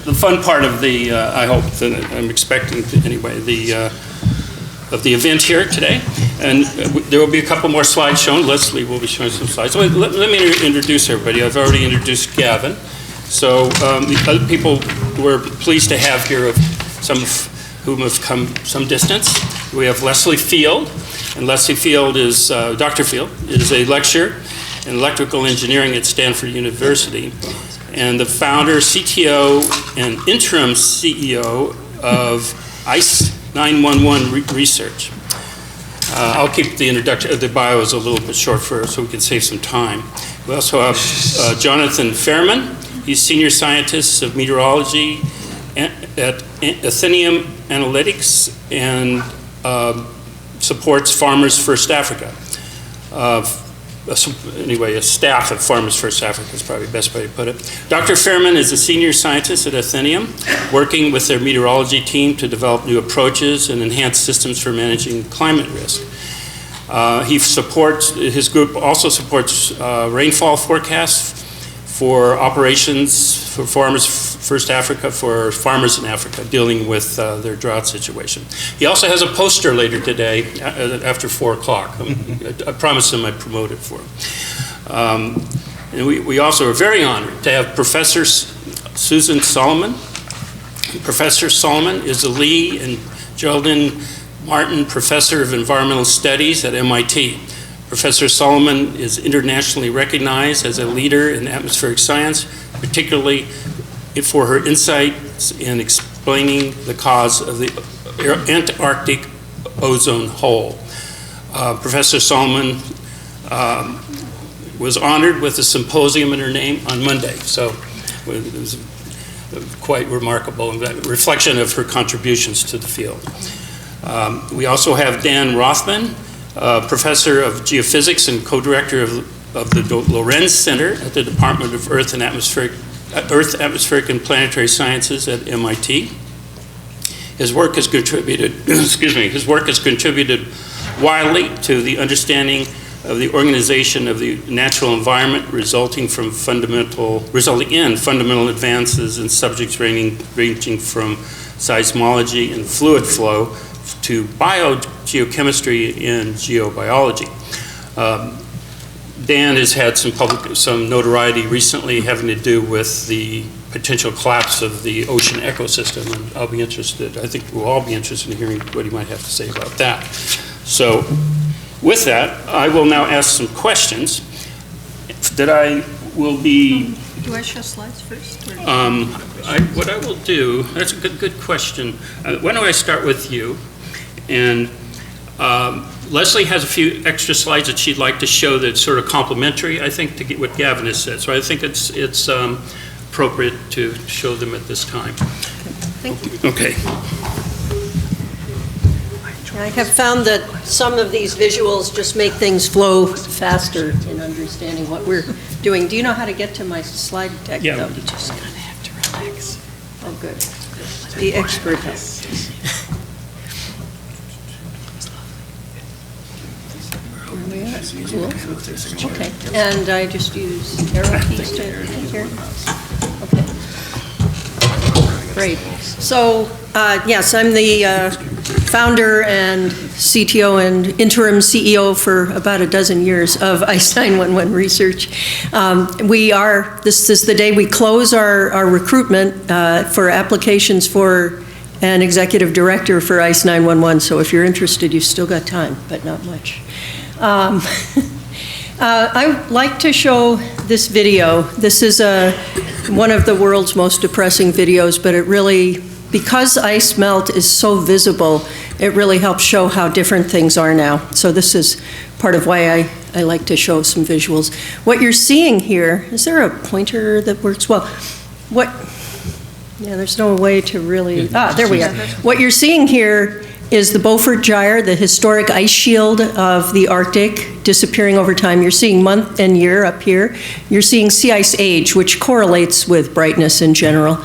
the fun part of the, I hope, that I'm expecting anyway, of the event here today. And there will be a couple more slides shown. Leslie will be showing some slides. So let me introduce everybody. I've already introduced Gavin. So the other people we're pleased to have here, some of whom have come some distance. We have Leslie Field. And Leslie Field is, Dr. Field, is a lecturer in electrical engineering at Stanford University, and the founder, CTO, and interim CEO of AMS100 Research. I'll keep the introduction, the bios a little bit short so we can save some time. We also have Jonathan Fairman. He's senior scientist of meteorology at Atheneum Analytics and supports Farmers First Africa. Anyway, a staff at Farmers First Africa is probably the best way to put it. Dr. Fairman is a senior scientist at Atheneum, working with their meteorology team to develop new approaches and enhance systems for managing climate risk. His group also supports rainfall forecasts for operations for Farmers First Africa, for farmers in Africa dealing with their drought situation. He also has a poster later today after 4 o'clock. I promised him I'd promote it for him. And we also are very honored to have Professor Susan Solomon. Professor Solomon is a Lee and Geraldine Martin Professor of Environmental Studies at MIT. Professor Solomon is internationally recognized as a leader in atmospheric science, particularly for her insights in explaining the cause of the Antarctic ozone hole. Professor Solomon was honored with a symposium in her name on Monday, so it was quite remarkable, a reflection of her contributions to the field. We also have Dan Rothman, professor of geophysics and co-director of the Lorenz Center at the Department of Earth, Atmospheric and Planetary Sciences at MIT. His work has contributed, his work has contributed widely to the understanding of the organization of the natural environment, resulting in fundamental advances in subjects ranging from seismology and fluid flow to biogeochemistry and geobiology. Dan has had some notoriety recently having to do with the potential collapse of the ocean ecosystem, and I'll be interested, I think we'll all be interested in hearing what he might have to say about that. So with that, I will now ask some questions that I will be... Do I show slides first? What I will do, that's a good question. Why don't I start with you? And Leslie has a few extra slides that she'd like to show that's sort of complementary, I think, to what Gavin has said. So I think it's appropriate to show them at this time. Thank you. Okay. I have found that some of these visuals just make things flow faster in understanding what we're doing. Do you know how to get to my slide deck? Yeah. Though? You just kind of have to relax. Oh, good. The expert helps. Cool. Okay, and I just use arrow keys to get here. Okay. Great. So, yes, I'm the founder and CTO and interim CEO for about a dozen years of AMS100 Research. This is the day we close our recruitment for applications for an executive director for AMS911. So if you're interested, you've still got time, but not much. I like to show this video. This is one of the world's most depressing videos, but it really, because ice melt is so visible, it really helps show how different things are now. So this is part of why I like to show some visuals. What you're seeing here, is there a pointer that works well? Yeah, there's no way to really, there we are. What you're seeing here is the Beaufort Gyre, the historic ice shield of the Arctic, disappearing over time. You're seeing month and year up here. You're seeing sea ice age, which correlates with brightness in general.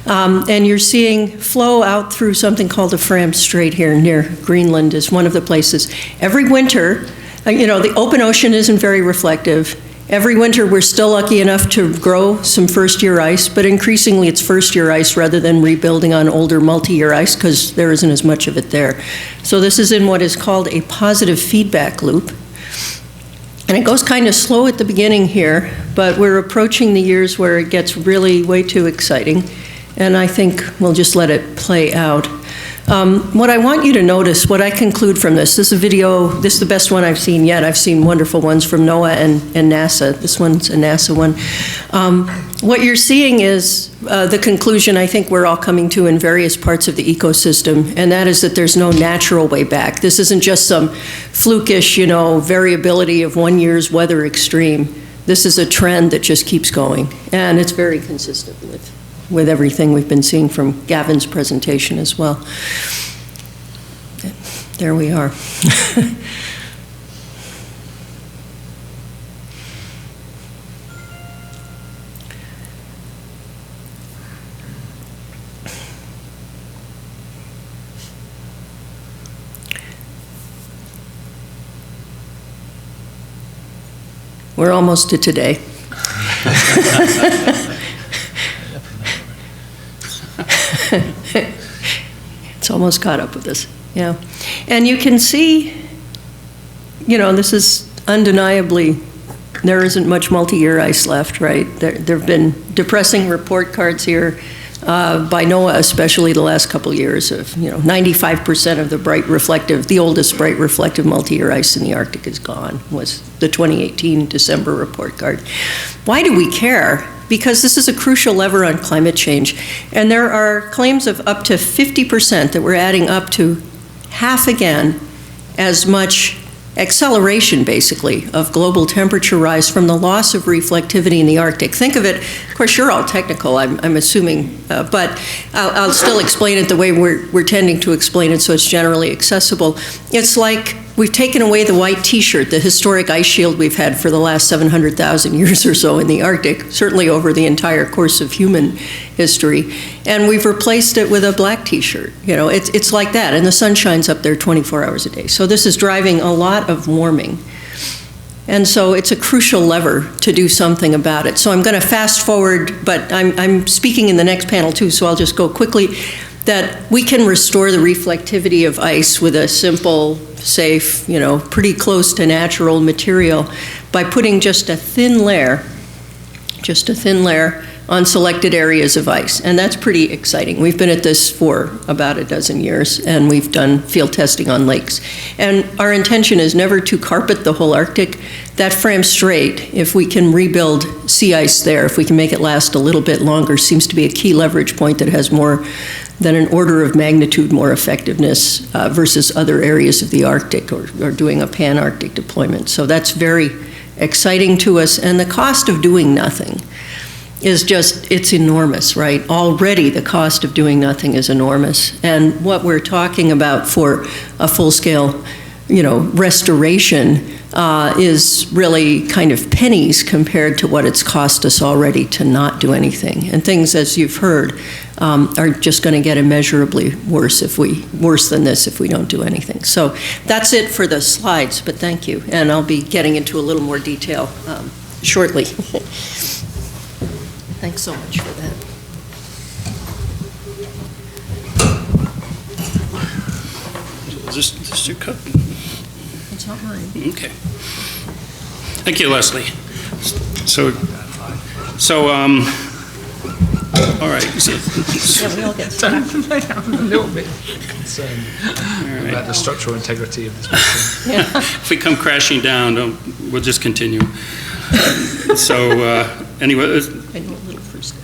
And you're seeing flow out through something called the Fram Strait here near Greenland is one of the places. Every winter, the open ocean isn't very reflective. Every winter, we're still lucky enough to grow some first-year ice, but increasingly it's first-year ice rather than rebuilding on older multi-year ice because there isn't as much of it there. So this is in what is called a positive feedback loop. And it goes kind of slow at the beginning here, but we're approaching the years where it gets really way too exciting. And I think we'll just let it play out. What I want you to notice, what I conclude from this is a video, this is the best one I've seen yet. I've seen wonderful ones from NOAA and NASA. This one's a NASA one. What you're seeing is the conclusion I think we're all coming to in various parts of the ecosystem, and that is that there's no natural way back. This isn't just some flukish, variability of one year's weather extreme. This is a trend that just keeps going, and it's very consistent with everything we've been seeing from Gavin's presentation as well. There we are. We're almost to today. It's almost caught up with us, yeah. And you can see, this is undeniably, there isn't much multi-year ice left, right? There have been depressing report cards here by NOAA, especially the last couple years of, 95% of the oldest bright reflective multi-year ice in the Arctic is gone, was the 2018 December report card. Why do we care? Because this is a crucial lever on climate change. And there are claims of up to 50% that we're adding up to half again as much acceleration, basically, of global temperature rise from the loss of reflectivity in the Arctic. Think of it, of course, you're all technical, I'm assuming, but I'll still explain it the way we're tending to explain it so it's generally accessible. It's like we've taken away the white T-shirt, the historic ice shield we've had for the last 700,000 years or so in the Arctic, certainly over the entire course of human history, and we've replaced it with a black T-shirt. It's like that, and the sun shines up there 24 hours a day. So this is driving a lot of warming. And so it's a crucial lever to do something about it. So I'm going to fast forward, but I'm speaking in the next panel too, so I'll just go quickly, that we can restore the reflectivity of ice with a simple, safe, pretty close to natural material by putting just a thin layer on selected areas of ice. And that's pretty exciting. We've been at this for about a dozen years, and we've done field testing on lakes. And our intention is never to carpet the whole Arctic. That frame straight, if we can rebuild sea ice there, if we can make it last a little bit longer, seems to be a key leverage point that has more than an order of magnitude more effectiveness versus other areas of the Arctic or doing a pan-Arctic deployment. So that's very exciting to us. And the cost of doing nothing is it's enormous, right? Already the cost of doing nothing is enormous. And what we're talking about for a full-scale, restoration is really kind of pennies compared to what it's cost us already to not do anything. And things, as you've heard, are just going to get immeasurably worse than this if we don't do anything. So that's it for the slides, but thank you. And I'll be getting into a little more detail shortly. Thanks so much for that. Is this your cup? It's not mine. Okay. Thank you, Leslie. All right. Yeah, we all get stuck. I'm a little bit concerned about the structural integrity of this machine. Yeah. If we come crashing down, we'll just continue. Anyway. I know a little first.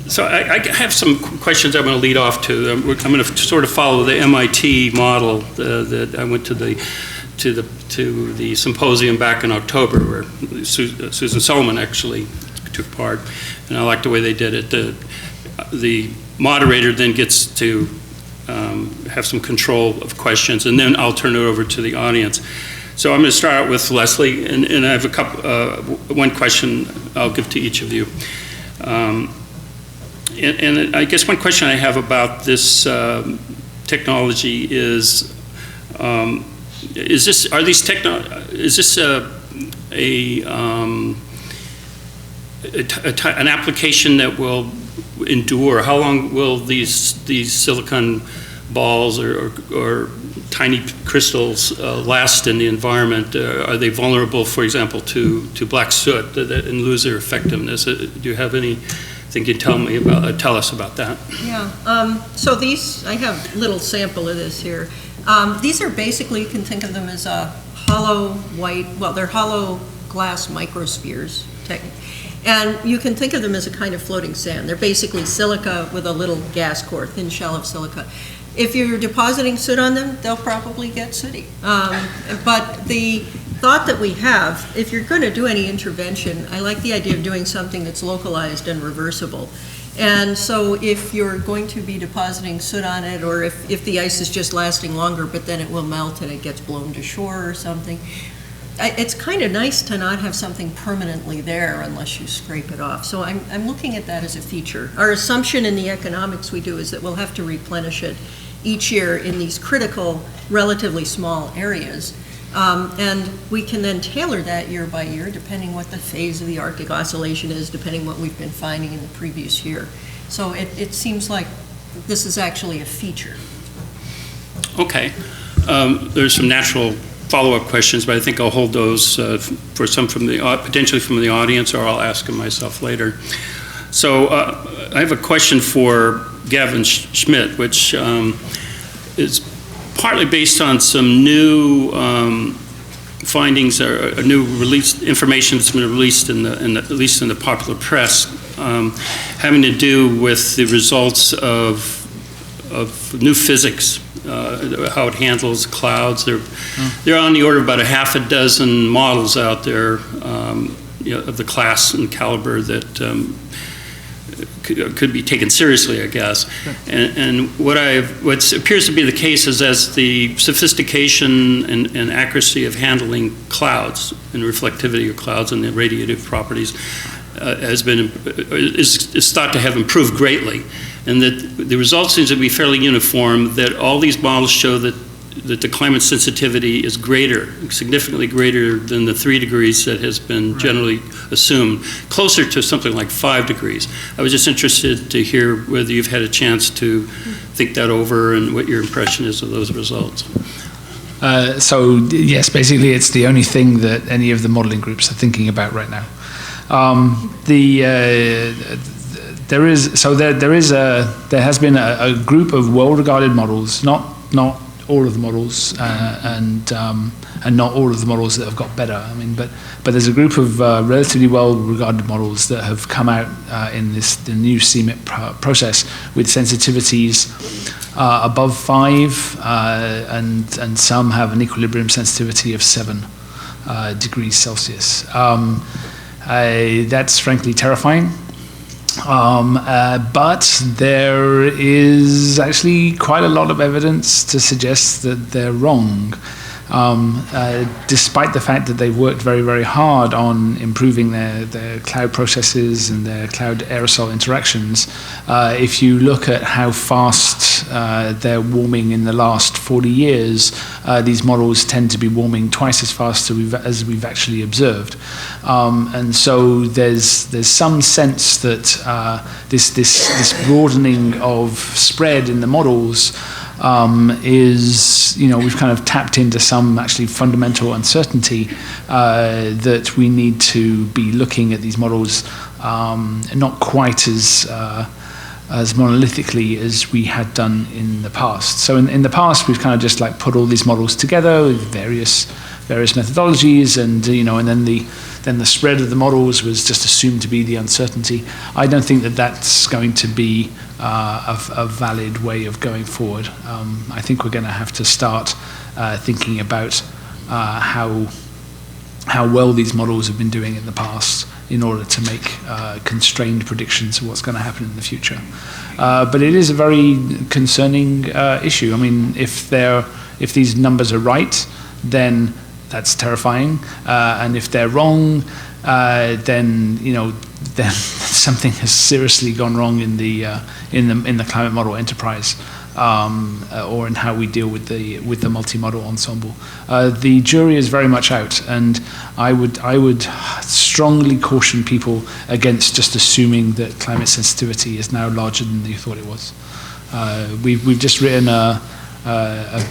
So I have some questions I'm going to lead off to. I'm going to sort of follow the MIT model that I went to the symposium back in October, where Susan Solomon actually took part, and I like the way they did it. The moderator then gets to have some control of questions, and then I'll turn it over to the audience. So I'm going to start out with Leslie, and I have one question I'll give to each of you. And I guess one question I have about this technology is this an application that will endure? How long will these silicon balls or tiny crystals last in the environment? Are they vulnerable, for example, to black soot and lose their effectiveness? Do you have anything you tell us about that? Yeah. So these, I have a little sample of this here. These are basically, you can think of them as a hollow they're hollow glass microspheres, and you can think of them as a kind of floating sand. They're basically silica with a little gas core, thin shell of silica. If you're depositing soot on them, they'll probably get sooty. But the thought that we have, if you're going to do any intervention, I like the idea of doing something that's localized and reversible. And so if you're going to be depositing soot on it, or if the ice is just lasting longer, but then it will melt and it gets blown to shore or something, it's kind of nice to not have something permanently there unless you scrape it off. So I'm looking at that as a feature. Our assumption in the economics we do is that we'll have to replenish it each year in these critical, relatively small areas. And we can then tailor that year by year, depending what the phase of the Arctic oscillation is, depending what we've been finding in the previous year. So it seems like this is actually a feature. Okay. There's some natural follow-up questions, but I think I'll hold those for some potentially from the audience, or I'll ask them myself later. So I have a question for Gavin Schmidt, which is partly based on some new findings or a new information that's been released at least in the popular press, having to do with the results of new physics, how it handles clouds. They're on the order of about a half a dozen models out there, of the class and caliber that could be taken seriously, I guess. And what appears to be the case is, as the sophistication and accuracy of handling clouds and reflectivity of clouds and the radiative properties is thought to have improved greatly, and that the results seem to be fairly uniform, that all these models show that the climate sensitivity is greater, significantly greater than the 3 degrees that has been generally assumed, closer to something like 5 degrees. I was just interested to hear whether you've had a chance to think that over and what your impression is of those results. So yes, basically it's the only thing that any of the modeling groups are thinking about right now. There has been a group of well-regarded models, not all of the models, and not all of the models that have got better. I mean, but there's a group of relatively well-regarded models that have come out in the new CMIP process with sensitivities above 5, and some have an equilibrium sensitivity of 7 degrees Celsius. That's frankly terrifying. But there is actually quite a lot of evidence to suggest that they're wrong. Despite the fact that they've worked very, very hard on improving their cloud processes and their cloud aerosol interactions, if you look at how fast they're warming in the last 40 years, these models tend to be warming twice as fast as we've actually observed. And so there's some sense that this broadening of spread in the models is, we've kind of tapped into some actually fundamental uncertainty that we need to be looking at these models not quite as monolithically as we had done in the past. So in the past, we've kind of just like put all these models together with various methodologies, and then the spread of the models was just assumed to be the uncertainty. I don't think that that's going to be a valid way of going forward. I think we're going to have to start thinking about how well these models have been doing in the past in order to make constrained predictions of what's going to happen in the future. But it is a very concerning issue. I mean, if these numbers are right, then that's terrifying, and if they're wrong, then something has seriously gone wrong in the climate model enterprise. or in how we deal with the multi-model ensemble. The jury is very much out, and I would strongly caution people against just assuming that climate sensitivity is now larger than you thought it was. We've just written a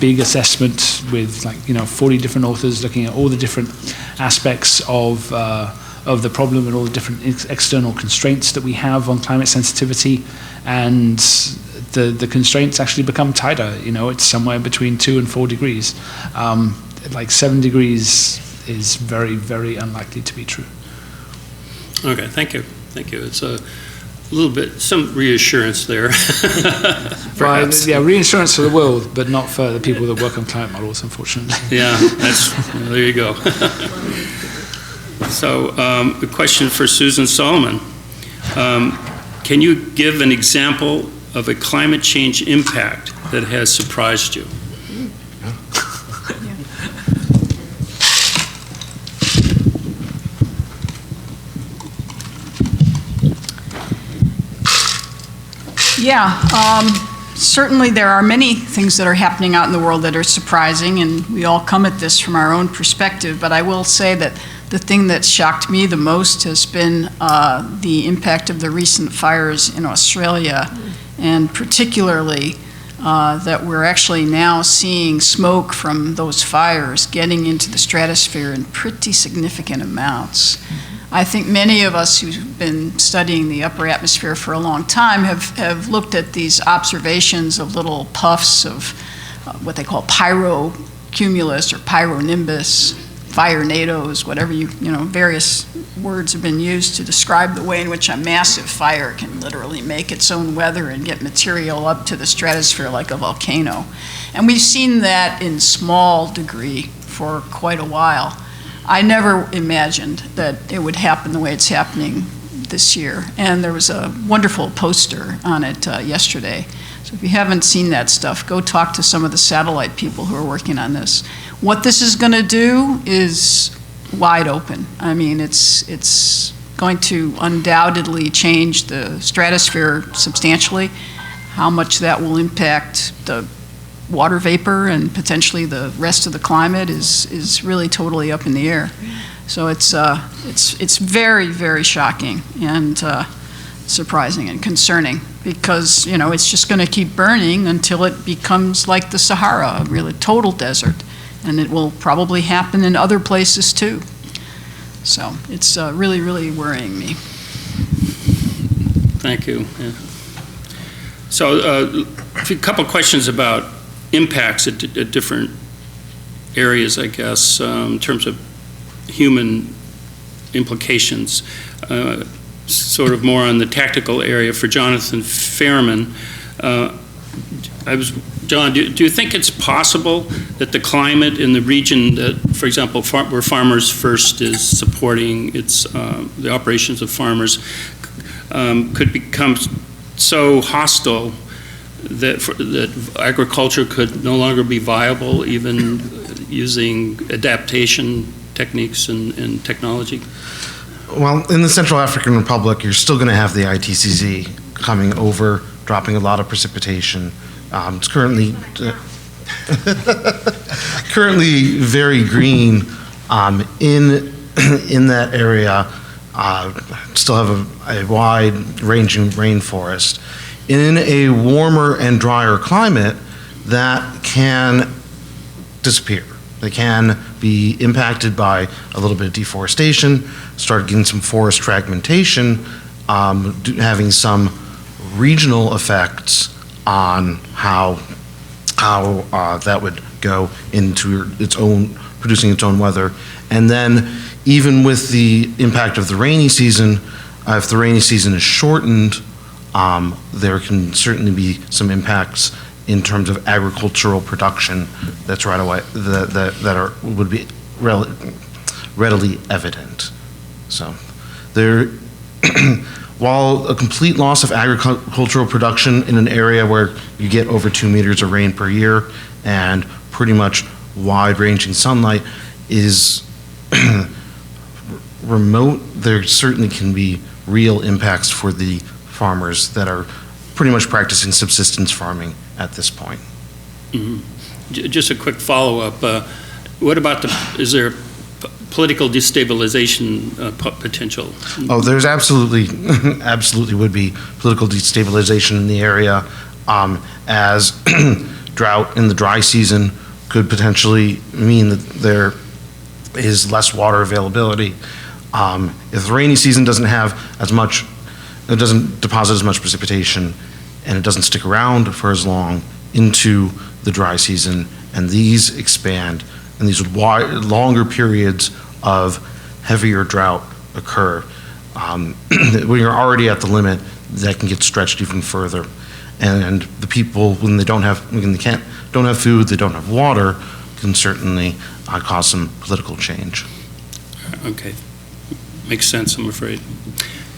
big assessment with 40 different authors looking at all the different aspects of the problem and all the different external constraints that we have on climate sensitivity, and the constraints actually become tighter. It's somewhere between 2 and 4 degrees. 7 degrees is very, very unlikely to be true. Okay, thank you. It's a little bit, some reassurance there. Perhaps. Yeah, reassurance for the world, but not for the people that work on climate models, unfortunately. Yeah, there you go. So, a question for Susan Solomon. Can you give an example of a climate change impact that has surprised you? Yeah, certainly there are many things that are happening out in the world that are surprising, and we all come at this from our own perspective, but I will say that the thing that shocked me the most has been the impact of the recent fires in Australia, and particularly that we're actually now seeing smoke from those fires getting into the stratosphere in pretty significant amounts. I think many of us who've been studying the upper atmosphere for a long time have looked at these observations of little puffs of what they call pyrocumulus or pyronimbus, fire nados, whatever various words have been used to describe the way in which a massive fire can literally make its own weather and get material up to the stratosphere like a volcano. And we've seen that in small degree for quite a while. I never imagined that it would happen the way it's happening this year. And there was a wonderful poster on it yesterday. So if you haven't seen that stuff, go talk to some of the satellite people who are working on this. What this is going to do is wide open. I mean, it's going to undoubtedly change the stratosphere substantially. How much that will impact the water vapor and potentially the rest of the climate is really totally up in the air. So it's very, very shocking and surprising and concerning, because it's just going to keep burning until it becomes like the Sahara, a really total desert, and it will probably happen in other places too. So it's really, really worrying me. Thank you. Yeah. So a couple questions about impacts at different areas, I guess, in terms of human implications. Sort of more on the tactical area for Jonathan Fairman. John, do you think it's possible that the climate in the region that, for example, where Farmers First is supporting the operations of farmers, could become so hostile that agriculture could no longer be viable, even using adaptation techniques and technology? Well, in the Central African Republic, you're still going to have the ITCZ coming over, dropping a lot of precipitation. It's currently very green in that area. Still have a wide-ranging rainforest. In a warmer and drier climate, that can disappear. They can be impacted by a little bit of deforestation, start getting some forest fragmentation, having some regional effects on how that would go into its own, producing its own weather. And then even with the impact of the rainy season, if the rainy season is shortened, there can certainly be some impacts in terms of agricultural production that's right away would be readily evident. So there, while a complete loss of agricultural production in an area where you get over 2 meters of rain per year and pretty much wide-ranging sunlight is remote, there certainly can be real impacts for the farmers that are pretty much practicing subsistence farming at this point. Just a quick follow-up. What about is there political destabilization potential? Oh, there's absolutely, absolutely would be political destabilization in the area, as drought in the dry season could potentially mean that there is less water availability. If the rainy season doesn't have as much, it doesn't deposit as much precipitation, and it doesn't stick around for as long into the dry season, and these expand, and these longer periods of heavier drought occur, when you're already at the limit, that can get stretched even further. And the people, when they don't have food, they don't have water, can certainly cause some political change. Okay, makes sense, I'm afraid.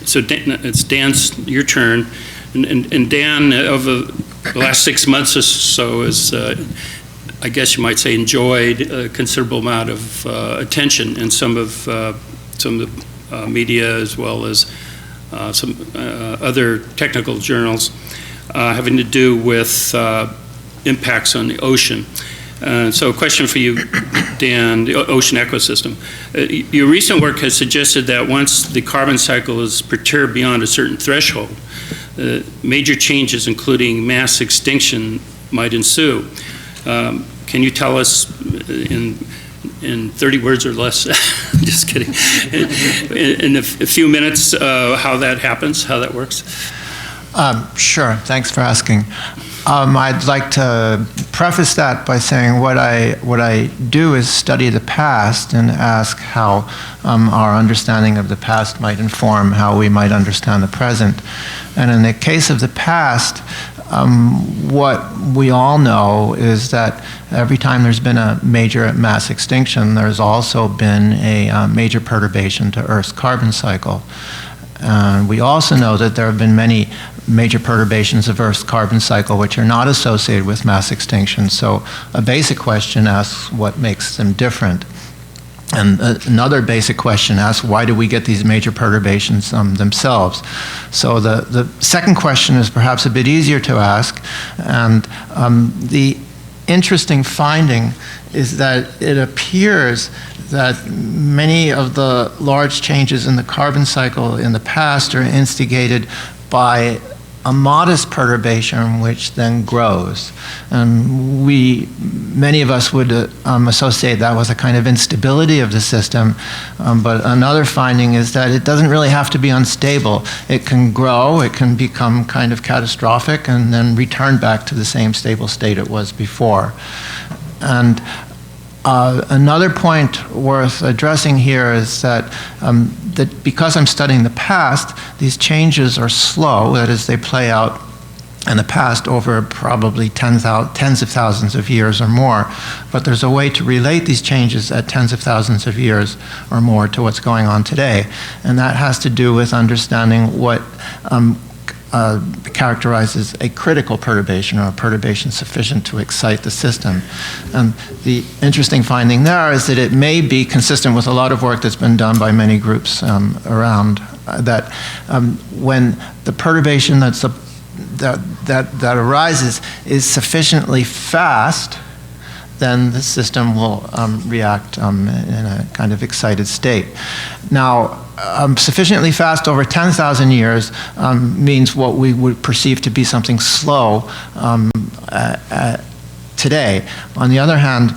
So it's Dan's, your turn, and Dan, over the last 6 months or so, has, I guess you might say, enjoyed a considerable amount of attention in some of the media, as well as some other technical journals having to do with impacts on the ocean. So a question for you, Dan, the ocean ecosystem. Your recent work has suggested that once the carbon cycle is perturbed beyond a certain threshold, major changes, including mass extinction, might ensue. Can you tell us in 30 words or less, just kidding, in a few minutes how that happens, how that works? Sure, thanks for asking. I'd like to preface that by saying what I do is study the past and ask how our understanding of the past might inform how we might understand the present. And in the case of the past, what we all know is that every time there's been a major mass extinction, there's also been a major perturbation to Earth's carbon cycle. We also know that there have been many major perturbations of Earth's carbon cycle which are not associated with mass extinction. So a basic question asks what makes them different. And another basic question asks, why do we get these major perturbations themselves? So the second question is perhaps a bit easier to ask. And the interesting finding is that it appears that many of the large changes in the carbon cycle in the past are instigated by a modest perturbation which then grows. And many of us would associate that with a kind of instability of the system, but another finding is that it doesn't really have to be unstable. It can grow, it can become kind of catastrophic, and then return back to the same stable state it was before. And another point worth addressing here is that because I'm studying the past, these changes are slow, that is, they play out in the past over probably tens of thousands of years or more. But there's a way to relate these changes at tens of thousands of years or more to what's going on today. And that has to do with understanding what characterizes a critical perturbation, or a perturbation sufficient to excite the system. And the interesting finding there is that it may be consistent with a lot of work that's been done by many groups around, that when the perturbation that arises is sufficiently fast, then the system will react in a kind of excited state. Now, sufficiently fast over 10,000 years means what we would perceive to be something slow today. On the other hand,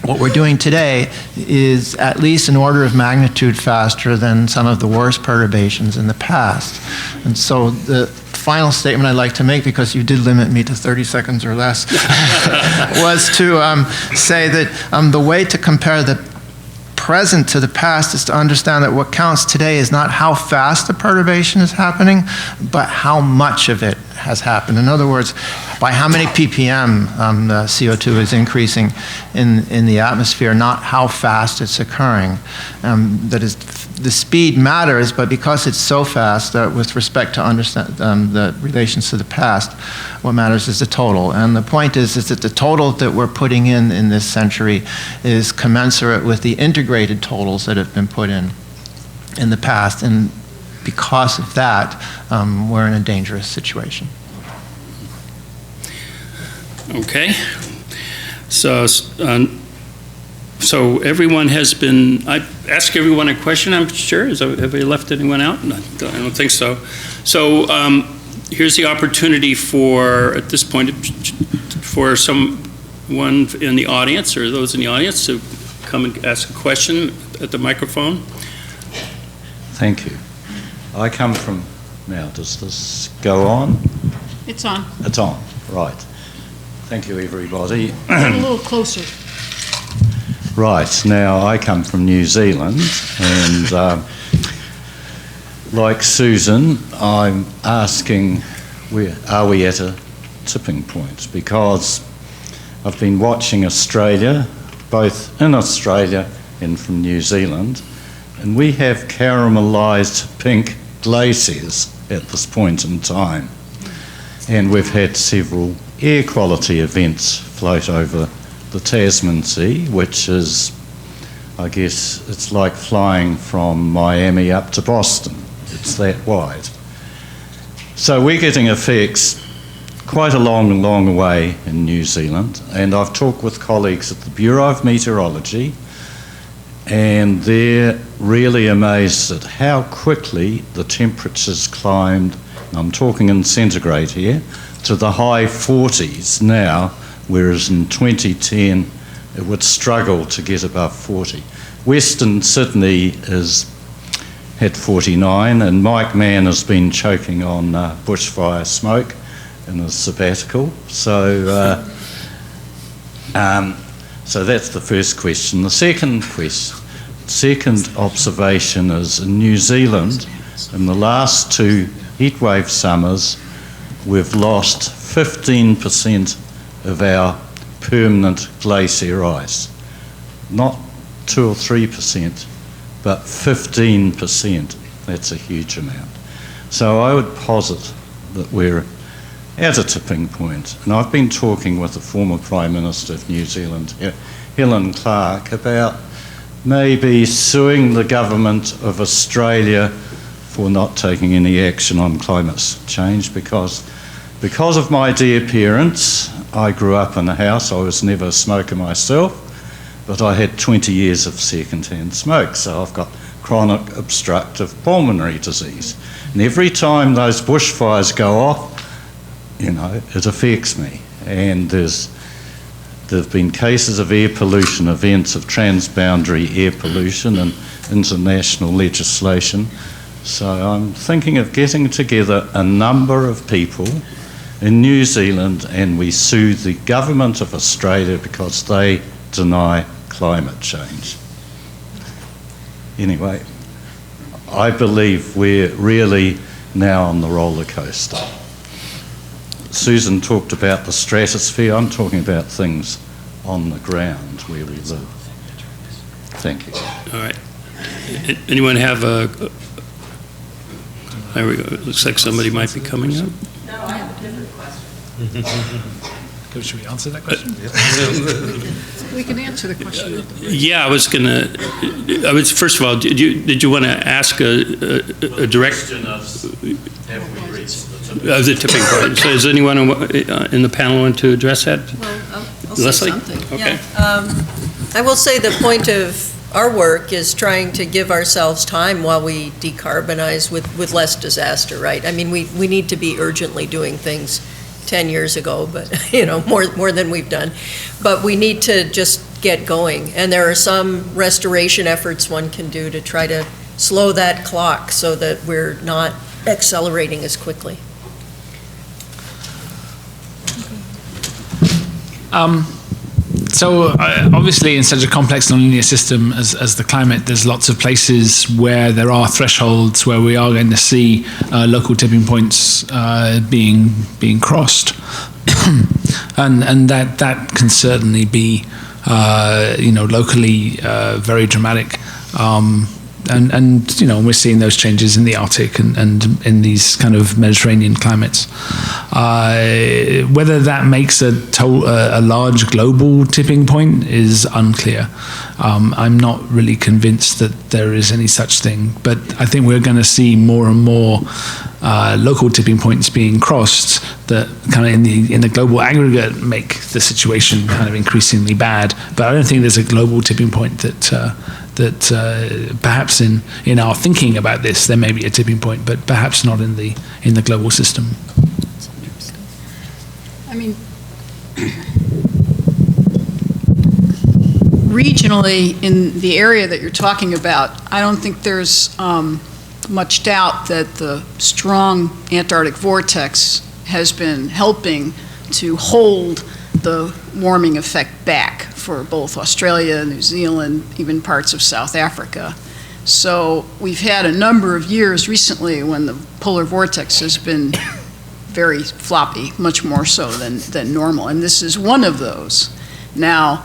what we're doing today is at least an order of magnitude faster than some of the worst perturbations in the past. And so the final statement I'd like to make, because you did limit me to 30 seconds or less, was to say that the way to compare the present to the past is to understand that what counts today is not how fast the perturbation is happening, but how much of it has happened. In other words, by how many ppm the CO2 is increasing in the atmosphere, not how fast it's occurring. That is, the speed matters, but because it's so fast, with respect to understand the relations to the past, what matters is the total. And the point is that the total that we're putting in this century is commensurate with the integrated totals that have been put in the past. And because of that, we're in a dangerous situation. Okay. So, so everyone has been, I asked everyone a question, I'm sure. Have we left anyone out? No, I don't think so. So here's the opportunity for, at this point, for someone in the audience or those in the audience to come and ask a question at the microphone. Thank you. I come from, now does this go on? It's on. It's on, right. Thank you, everybody. Get a little closer. Right, now I come from New Zealand, and like Susan, I'm asking, are we at a tipping point? Because I've been watching Australia, both in Australia and from New Zealand, and we have caramelised pink glaciers at this point in time. And we've had several air quality events float over the Tasman Sea, which is, I guess, it's like flying from Miami up to Boston. It's that wide. So we're getting effects quite a long way in New Zealand, and I've talked with colleagues at the Bureau of Meteorology, and they're really amazed at how quickly the temperatures climbed, I'm talking in centigrade here, to the high 40s now, whereas in 2010 it would struggle to get above 40. Western Sydney had 49, and Mike Mann has been choking on bushfire smoke in his sabbatical. So that's the first question. The second observation is in New Zealand, in the last 2 heatwave summers, we've lost 15% of our permanent glacier ice. Not 2 or 3%, but 15%. That's a huge amount. So I would posit that we're at a tipping point. And I've been talking with the former Prime Minister of New Zealand, Helen Clark, about maybe suing the government of Australia for not taking any action on climate change because of my dear parents. I grew up in a house, I was never a smoker myself, but I had 20 years of second-hand smoke, so I've got chronic obstructive pulmonary disease. And every time those bushfires go off, it affects me. And there have been cases of air pollution, events of transboundary air pollution and international legislation. So I'm thinking of getting together a number of people in New Zealand and we sue the government of Australia because they deny climate change. Anyway, I believe we're really now on the roller coaster. Susan talked about the stratosphere. I'm talking about things on the ground where we live. Thank you. All right. Anyone have there we go. It looks like somebody might be coming up. No, I have a different question. Should we answer that question? We can answer the question. Yeah, first of all, did you want to ask a direct Question of, have we reached the tipping point? So does anyone in the panel want to address that? Well, I'll say Leslie? something. Okay. Yeah. I will say the point of our work is trying to give ourselves time while we decarbonize with less disaster, right? I mean, we need to be urgently doing things 10 years ago, but, more than we've done. But we need to just get going. And there are some restoration efforts one can do to try to slow that clock so that we're not accelerating as quickly. So obviously in such a complex nonlinear system as the climate, there's lots of places where there are thresholds where we are going to see local tipping points being crossed. and that can certainly be locally very dramatic. And we're seeing those changes in the Arctic and in these kind of Mediterranean climates. whether that makes a large global tipping point is unclear. I'm not really convinced that there is any such thing, but I think we're going to see more and more local tipping points being crossed that kind of in the global aggregate make the situation kind of increasingly bad. But I don't think there's a global tipping point that perhaps in our thinking about this there may be a tipping point, but perhaps not in the global system. I mean, regionally, in the area that you're talking about, I don't think there's much doubt that the strong Antarctic vortex has been helping to hold the warming effect back for both Australia, New Zealand, even parts of South Africa. So we've had a number of years recently when the polar vortex has been very floppy, much more so than normal, and this is one of those. Now,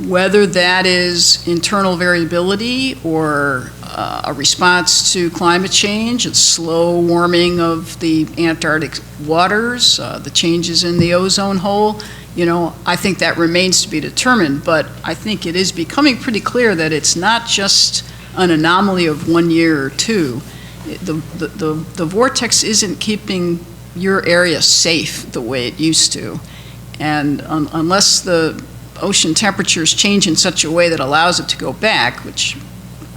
whether that is internal variability or a response to climate change, a slow warming of the Antarctic waters, the changes in the ozone hole, I think that remains to be determined, but I think it is becoming pretty clear that it's not just an anomaly of 1 year or two. The vortex isn't keeping your area safe the way it used to. And unless the ocean temperatures change in such a way that allows it to go back, which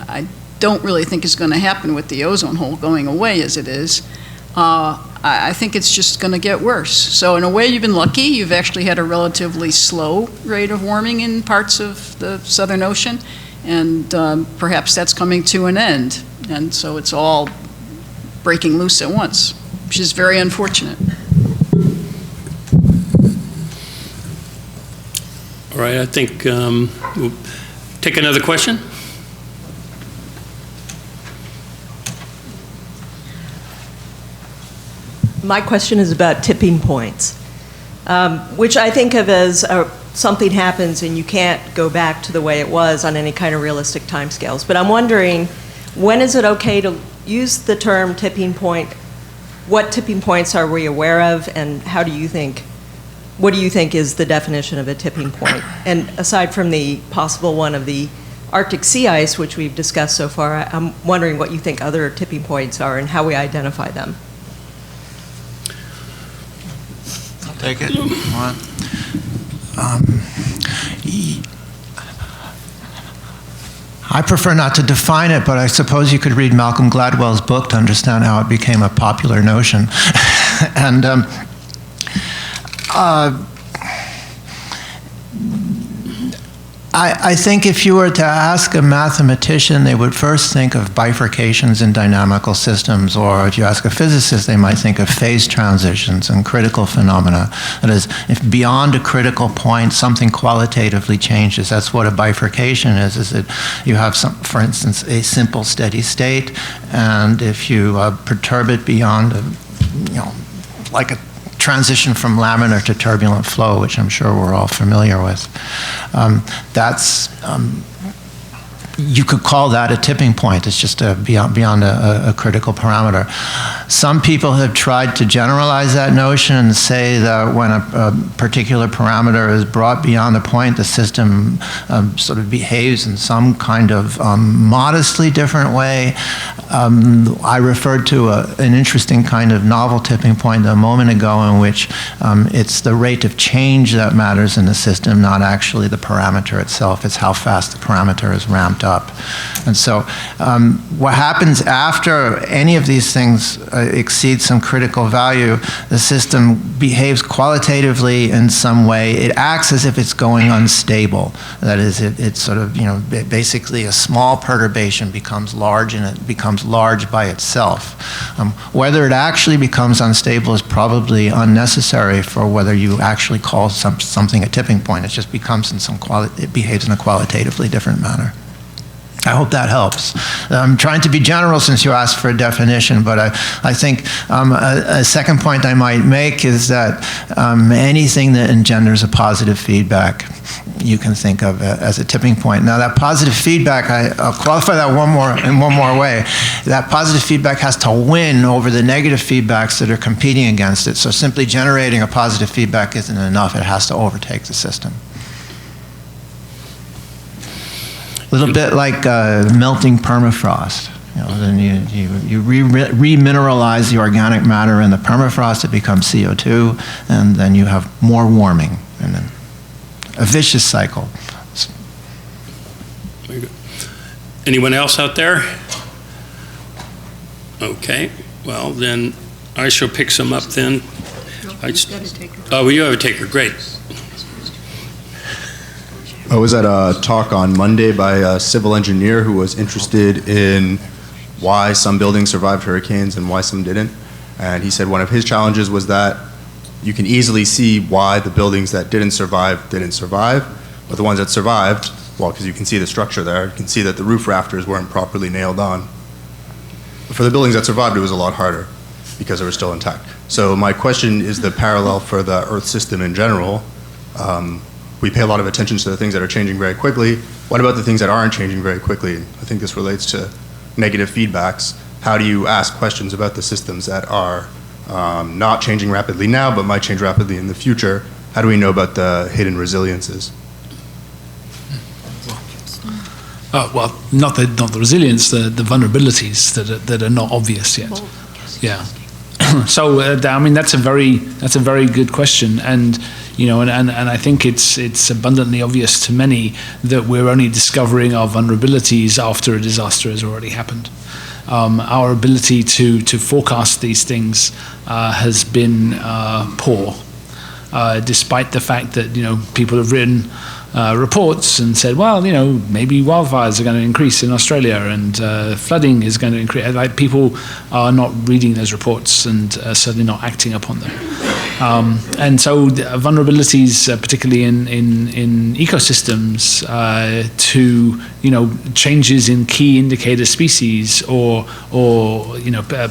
I don't really think is going to happen with the ozone hole going away as it is, I think it's just going to get worse. So in a way, you've been lucky. You've actually had a relatively slow rate of warming in parts of the Southern Ocean, and perhaps that's coming to an end. And so it's all breaking loose at once, which is very unfortunate. All right, I think we'll take another question. My question is about tipping points, which I think of as something happens and you can't go back to the way it was on any kind of realistic timescales. But I'm wondering, when is it okay to use the term tipping point? What tipping points are we aware of, and what do you think is the definition of a tipping point? And aside from the possible one of the Arctic sea ice, which we've discussed so far, I'm wondering what you think other tipping points are and how we identify them. I'll take it. I prefer not to define it, but I suppose you could read Malcolm Gladwell's book to understand how it became a popular notion. And I think if you were to ask a mathematician, they would first think of bifurcations in dynamical systems, or if you ask a physicist, they might think of phase transitions and critical phenomena. That is, if beyond a critical point, something qualitatively changes. That's what a bifurcation is that you have, for instance, a simple steady state, and if you perturb it beyond, like a transition from laminar to turbulent flow, which I'm sure we're all familiar with. You could call that a tipping point. It's just beyond a critical parameter. Some people have tried to generalize that notion and say that when a particular parameter is brought beyond a point, the system sort of behaves in some kind of modestly different way. I referred to an interesting kind of novel tipping point a moment ago, in which it's the rate of change that matters in the system, not actually the parameter itself. It's how fast the parameter is ramped up. And so what happens after any of these things exceeds some critical value, the system behaves qualitatively in some way. It acts as if it's going unstable. That is, it's sort of, basically a small perturbation becomes large, and it becomes large by itself. Whether it actually becomes unstable is probably unnecessary for whether you actually call something a tipping point. It just becomes it behaves in a qualitatively different manner. I hope that helps. I'm trying to be general since you asked for a definition, but I think a second point I might make is that anything that engenders a positive feedback you can think of as a tipping point. Now, that positive feedback, I'll qualify that in one more way. That positive feedback has to win over the negative feedbacks that are competing against it. So simply generating a positive feedback isn't enough. It has to overtake the system. A little bit like melting permafrost. Then you remineralize the organic matter in the permafrost, it becomes CO2, and then you have more warming, and then a vicious cycle. Very good. Anyone else out there? Okay, well then I shall pick some up then. Oh, you have a taker, great. I was at a talk on Monday by a civil engineer who was interested in why some buildings survived hurricanes and why some didn't. And he said one of his challenges was that you can easily see why the buildings that didn't survive, but the ones that survived, well, because you can see the structure there, you can see that the roof rafters weren't properly nailed on. But for the buildings that survived, it was a lot harder because they were still intact. So my question is the parallel for the Earth system in general. We pay a lot of attention to the things that are changing very quickly. What about the things that aren't changing very quickly? I think this relates to negative feedbacks. How do you ask questions about the systems that are not changing rapidly now, but might change rapidly in the future? How do we know about the hidden resiliences? Well, not the resilience, the vulnerabilities that are not obvious yet. Yeah. So I mean that's a very good question, and I think it's abundantly obvious to many that we're only discovering our vulnerabilities after a disaster has already happened. Our ability to forecast these things has been poor, despite the fact that people have written reports and said, well, maybe wildfires are going to increase in Australia and flooding is going to increase. Like, people are not reading those reports and certainly not acting upon them. And so vulnerabilities, particularly in ecosystems, to changes in key indicator species, or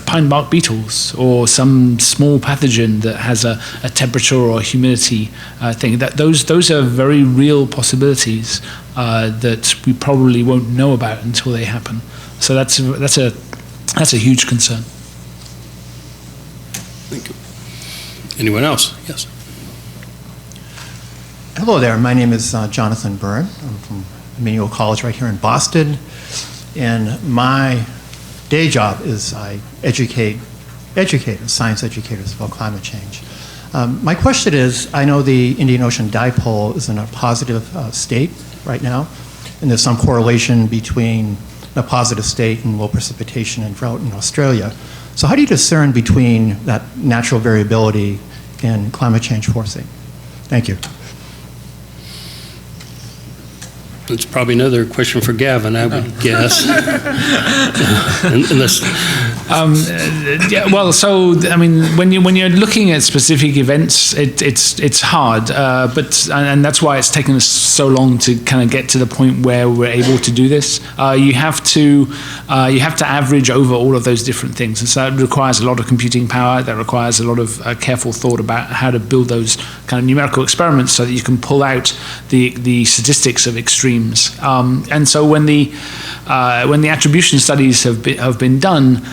pine bark beetles, or some small pathogen that has a temperature or humidity thing. Those are very real possibilities that we probably won't know about until they happen. So that's a huge concern. Thank you. Anyone else? Yes. Hello there. My name is Jonathan Byrne. I'm from Emmanuel College right here in Boston. And my day job is I educate science educators about climate change. My question is, I know the Indian Ocean dipole is in a positive state right now, and there's some correlation between a positive state and low precipitation and drought in Australia. So how do you discern between that natural variability and climate change forcing? Thank you. It's probably another question for Gavin, I would guess. Unless. Well, so I mean, when you're looking at specific events, it's hard, and that's why it's taken us so long to kind of get to the point where we're able to do this. You have to average over all of those different things, and so that requires a lot of computing power. That requires a lot of careful thought about how to build those kind of numerical experiments so that you can pull out the statistics of extremes. And so when the attribution studies have been done,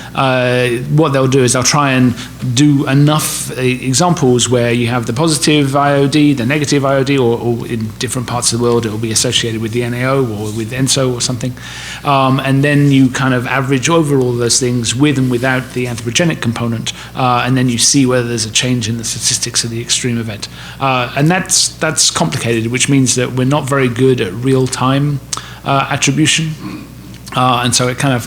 what they'll do is they'll try and do enough examples where you have the positive IOD, the negative IOD, or in different parts of the world it will be associated with the NAO or with ENSO or something, and then you kind of average over all those things with and without the anthropogenic component, and then you see whether there's a change in the statistics of the extreme event, and that's complicated, which means that we're not very good at real-time attribution. And so it kind of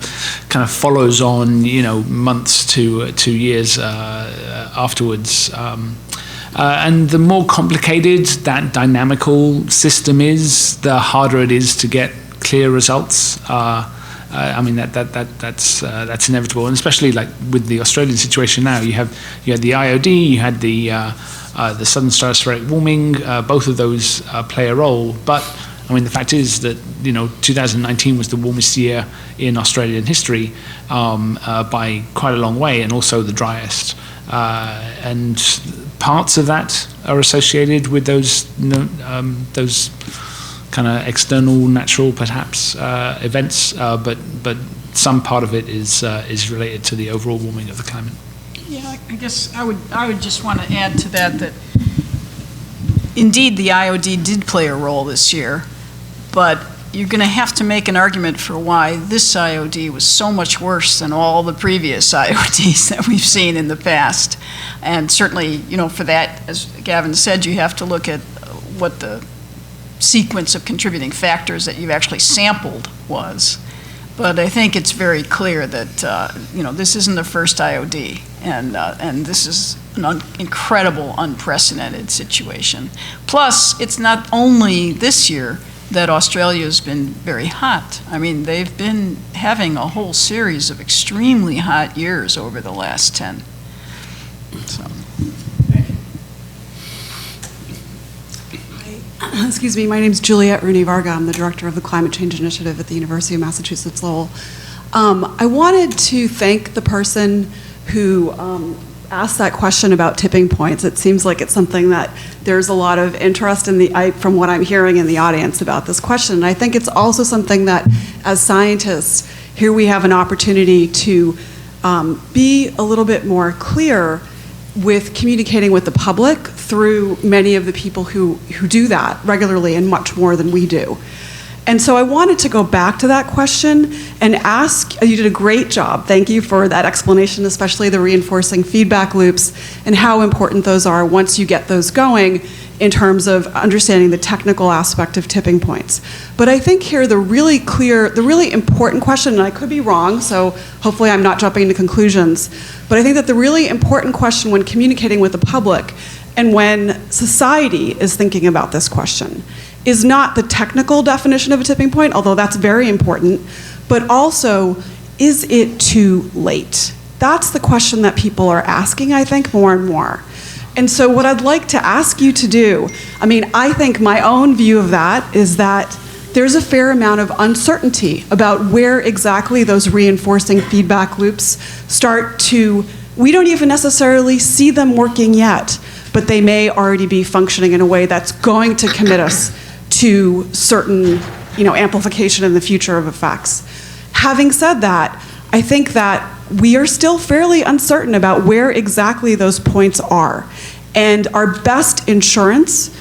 follows on, months to years afterwards. And the more complicated that dynamical system is, the harder it is to get clear results. I mean that's inevitable, and especially like with the Australian situation now, you had the IOD, you had the southern stratospheric warming. Both of those play a role, but I mean, the fact is that 2019 was the warmest year in Australian history by quite a long way, and also the driest. And parts of that are associated with those kind of external, natural, perhaps events, but some part of it is related to the overall warming of the climate. Yeah, I guess I would just want to add to that indeed the IOD did play a role this year, but you're going to have to make an argument for why this IOD was so much worse than all the previous IODs that we've seen in the past. And certainly, for that, as Gavin said, you have to look at what the sequence of contributing factors that you've actually sampled was. But I think it's very clear that, this isn't the first IOD, and this is an incredible, unprecedented situation. Plus, it's not only this year that Australia's been very hot. I mean, they've been having a whole series of extremely hot years over the last 10. So. Excuse me, my name is Juliette Rooney-Varga. I'm the director of the Climate Change Initiative at the University of Massachusetts Lowell. I wanted to thank the person who asked that question about tipping points. It seems like it's something that there's a lot of interest in from what I'm hearing in the audience about this question. And I think it's also something that, as scientists, here we have an opportunity to be a little bit more clear with communicating with the public through many of the people who do that regularly and much more than we do. And so I wanted to go back to that question and ask, you did a great job. Thank you for that explanation, especially the reinforcing feedback loops and how important those are once you get those going in terms of understanding the technical aspect of tipping points. But I think here the really important question, and I could be wrong, so hopefully I'm not jumping to conclusions, but I think that the really important question when communicating with the public and when society is thinking about this question is not the technical definition of a tipping point, although that's very important, but also, is it too late? That's the question that people are asking, I think, more and more. And so what I'd like to ask you to do, I think my own view of that is that there's a fair amount of uncertainty about where exactly those reinforcing feedback loops start to, we don't even necessarily see them working yet, but they may already be functioning in a way that's going to commit us to certain, amplification in the future of effects. Having said that, I think that we are still fairly uncertain about where exactly those points are. And our best insurance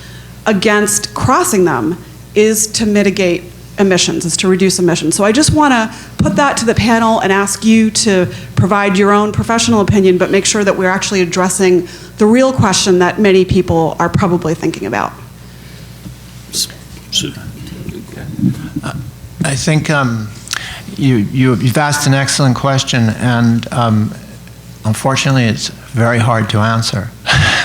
against crossing them is to mitigate emissions, is to reduce emissions. So I just want to put that to the panel and ask you to provide your own professional opinion, but make sure that we're actually addressing the real question that many people are probably thinking about. I think you've asked an excellent question, and unfortunately, it's very hard to answer.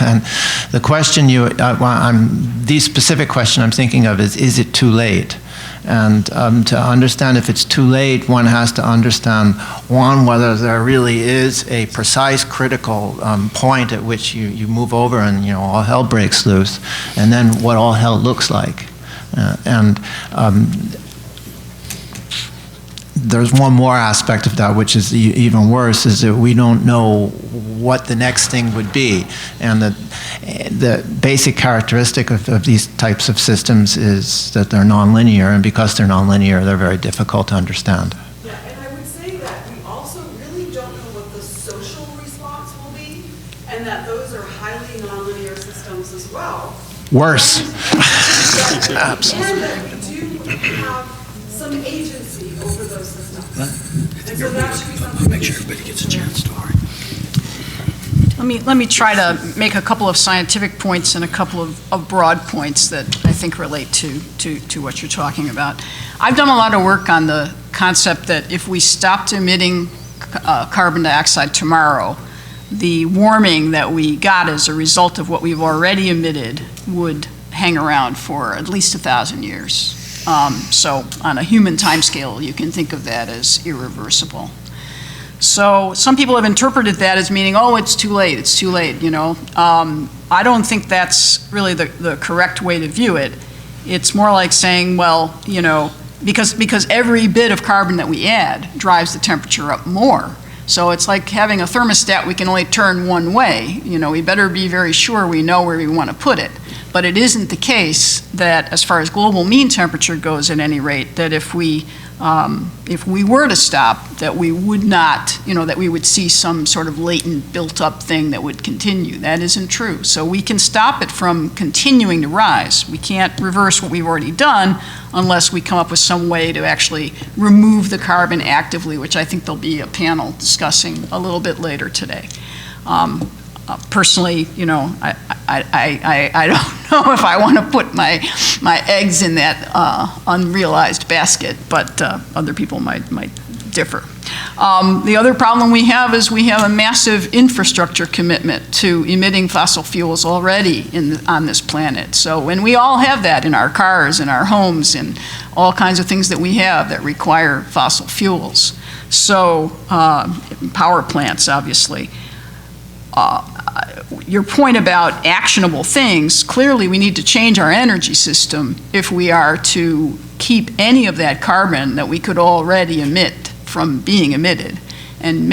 And the question the specific question I'm thinking of is it too late? And to understand if it's too late, one has to understand, one, whether there really is a precise critical point at which you move over and all hell breaks loose, and then what all hell looks like. There's one more aspect of that, which is even worse, is that we don't know what the next thing would be. And the basic characteristic of these types of systems is that they're nonlinear, and because they're nonlinear, they're very difficult to understand. Yeah, and I would say that we also really don't know what the social response will be, and that those are highly nonlinear systems as well. Worse. Absolutely. And that we do have some agency over those systems. And so that should be something. I'll make sure everybody gets a chance to talk. Let me try to make a couple of scientific points and a couple of broad points that I think relate to what you're talking about. I've done a lot of work on the concept that if we stopped emitting carbon dioxide tomorrow, the warming that we got as a result of what we've already emitted would hang around for at least 1,000 years. So on a human timescale, you can think of that as irreversible. So some people have interpreted that as meaning, oh, it's too late, I don't think that's really the correct way to view it. It's more like saying, well, because every bit of carbon that we add drives the temperature up more. So it's like having a thermostat we can only turn one way. We better be very sure we know where we want to put it. But it isn't the case that, as far as global mean temperature goes at any rate, that if we were to stop, that we would not, that we would see some sort of latent built-up thing that would continue. That isn't true. So we can stop it from continuing to rise. We can't reverse what we've already done unless we come up with some way to actually remove the carbon actively, which I think there'll be a panel discussing a little bit later today. Personally, I don't know if I want to put my eggs in that unrealized basket, but other people might differ. The other problem we have is we have a massive infrastructure commitment to emitting fossil fuels already on this planet. So when we all have that in our cars, in our homes, and all kinds of things that we have that require fossil fuels. So power plants, obviously. Your point about actionable things, clearly we need to change our energy system if we are to keep any of that carbon that we could already emit from being emitted. And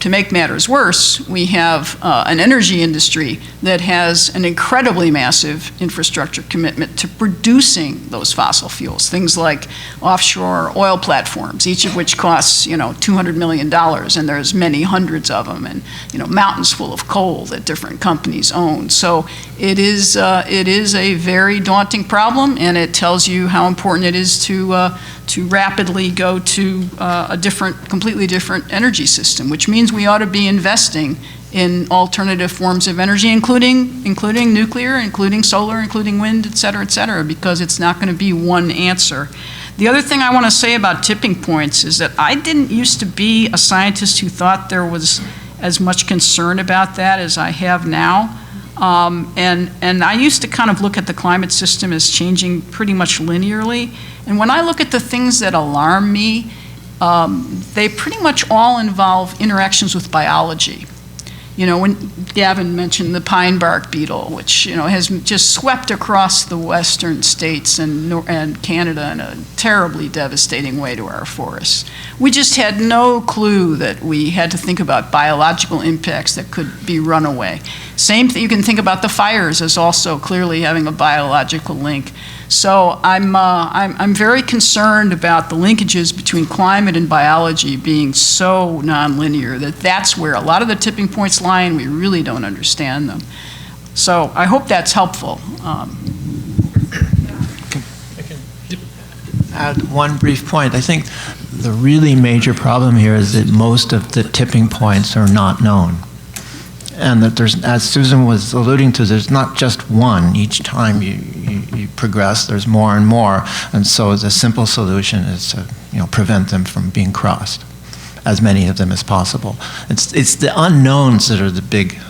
to make matters worse, we have an energy industry that has an incredibly massive infrastructure commitment to producing those fossil fuels. Things like offshore oil platforms, each of which costs $200 million, and there's many hundreds of them, and mountains full of coal that different companies own. So it is a very daunting problem, and it tells you how important it is to rapidly go to a completely different energy system, which means we ought to be investing in alternative forms of energy, including nuclear, including solar, including wind, et cetera, because it's not going to be one answer. The other thing I want to say about tipping points is that I didn't used to be a scientist who thought there was as much concern about that as I have now. And I used to kind of look at the climate system as changing pretty much linearly. And when I look at the things that alarm me, they pretty much all involve interactions with biology. When Gavin mentioned the pine bark beetle, which has just swept across the western states and Canada in a terribly devastating way to our forests. We just had no clue that we had to think about biological impacts that could be runaway. Same thing, you can think about the fires as also clearly having a biological link. So I'm very concerned about the linkages between climate and biology being so nonlinear that that's where a lot of the tipping points lie, and we really don't understand them. So I hope that's helpful. I can add one brief point. I think the really major problem here is that most of the tipping points are not known. And that there's, as Susan was alluding to, there's not just one. Each time you progress, there's more and more. And so the simple solution is to prevent them from being crossed, as many of them as possible. It's the unknowns that are the big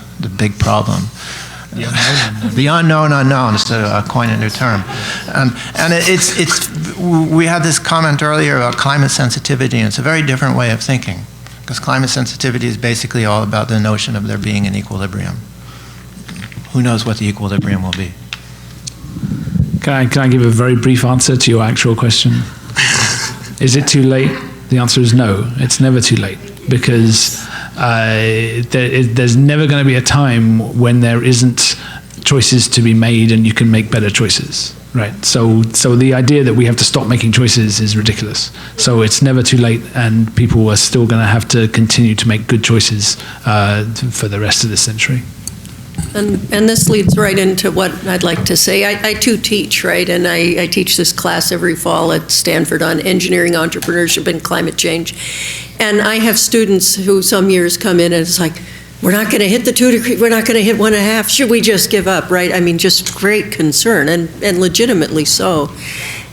problem. The unknown unknowns, to coin a new term. And we had this comment earlier about climate sensitivity, and it's a very different way of thinking. Because climate sensitivity is basically all about the notion of there being an equilibrium. Who knows what the equilibrium will be? Can I give a very brief answer to your actual question? Is it too late? The answer is no. It's never too late, because there's never going to be a time when there isn't choices to be made and you can make better choices. Right, so the idea that we have to stop making choices is ridiculous. So it's never too late, and people are still going to have to continue to make good choices for the rest of the century. And this leads right into what I'd like to say. I too teach, right? And I teach this class every fall at Stanford on engineering, entrepreneurship, and climate change. And I have students who some years come in and it's like, we're not going to hit the 2 degrees, we're not going to hit 1.5, should we just give up, right? I mean, just great concern, and legitimately so.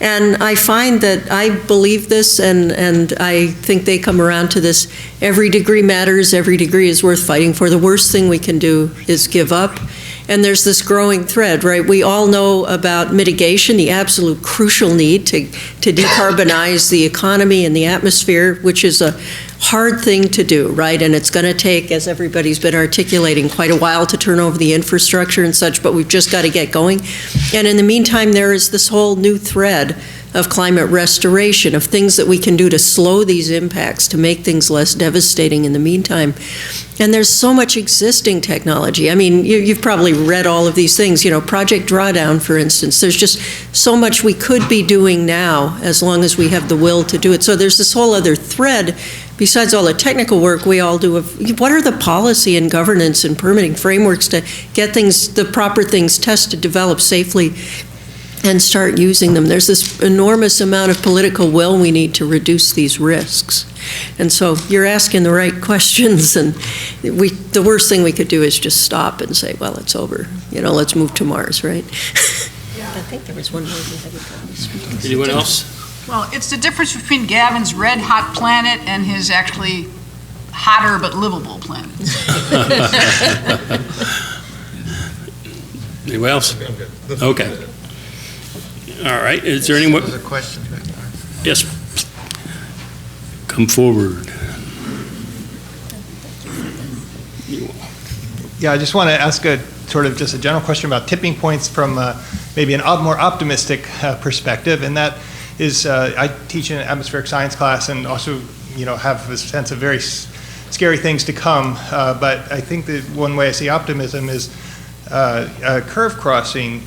And I find that I believe this, and I think they come around to this, every degree matters, every degree is worth fighting for. The worst thing we can do is give up. And there's this growing thread, right? We all know about mitigation, the absolute crucial need to decarbonize the economy and the atmosphere, which is a hard thing to do, right? And it's going to take, as everybody's been articulating, quite a while to turn over the infrastructure and such, but we've just got to get going. And in the meantime, there is this whole new thread of climate restoration, of things that we can do to slow these impacts, to make things less devastating in the meantime. And there's so much existing technology. I mean, you've probably read all of these things, Project Drawdown, for instance. There's just so much we could be doing now as long as we have the will to do it. So there's this whole other thread, besides all the technical work we all do, of what are the policy and governance and permitting frameworks to get the proper things tested, developed safely, and start using them. There's this enormous amount of political will we need to reduce these risks. And so you're asking the right questions, and the worst thing we could do is just stop and say, well, it's over. Let's move to Mars, right? I think there was one more. Anyone else? Well, it's the difference between Gavin's red hot planet and his actually hotter but livable planet. Anyone else? Okay. All right. Is there anyone? There's a question. Yes. Come forward. Yeah, I just want to ask just a general question about tipping points from maybe a more optimistic perspective, and that is I teach in an atmospheric science class and also have a sense of very scary things to come, but I think that one way I see optimism is a curve crossing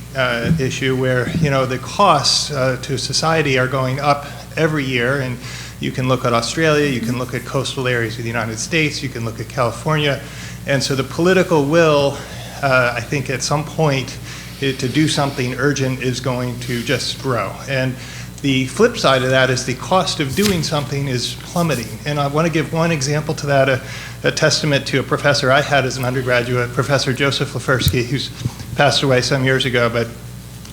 issue where the costs to society are going up every year, and you can look at Australia, you can look at coastal areas of the United States, you can look at California, and so the political will, I think at some point to do something urgent is going to just grow. And the flip side of that is the cost of doing something is plummeting. And I want to give one example to that, a testament to a professor I had as an undergraduate, Professor Joseph Lefersky, who's passed away some years ago, but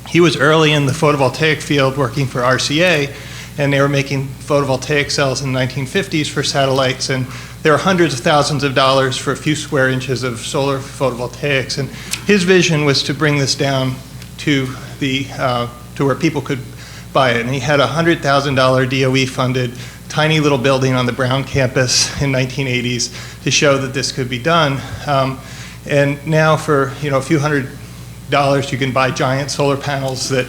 he was early in the photovoltaic field working for RCA, and they were making photovoltaic cells in the 1950s for satellites, and there were hundreds of thousands of dollars for a few square inches of solar photovoltaics, and his vision was to bring this down to where people could buy it, and he had a $100,000 DOE funded tiny little building on the Brown campus in 1980s to show that this could be done. And now for a few $100s you can buy giant solar panels that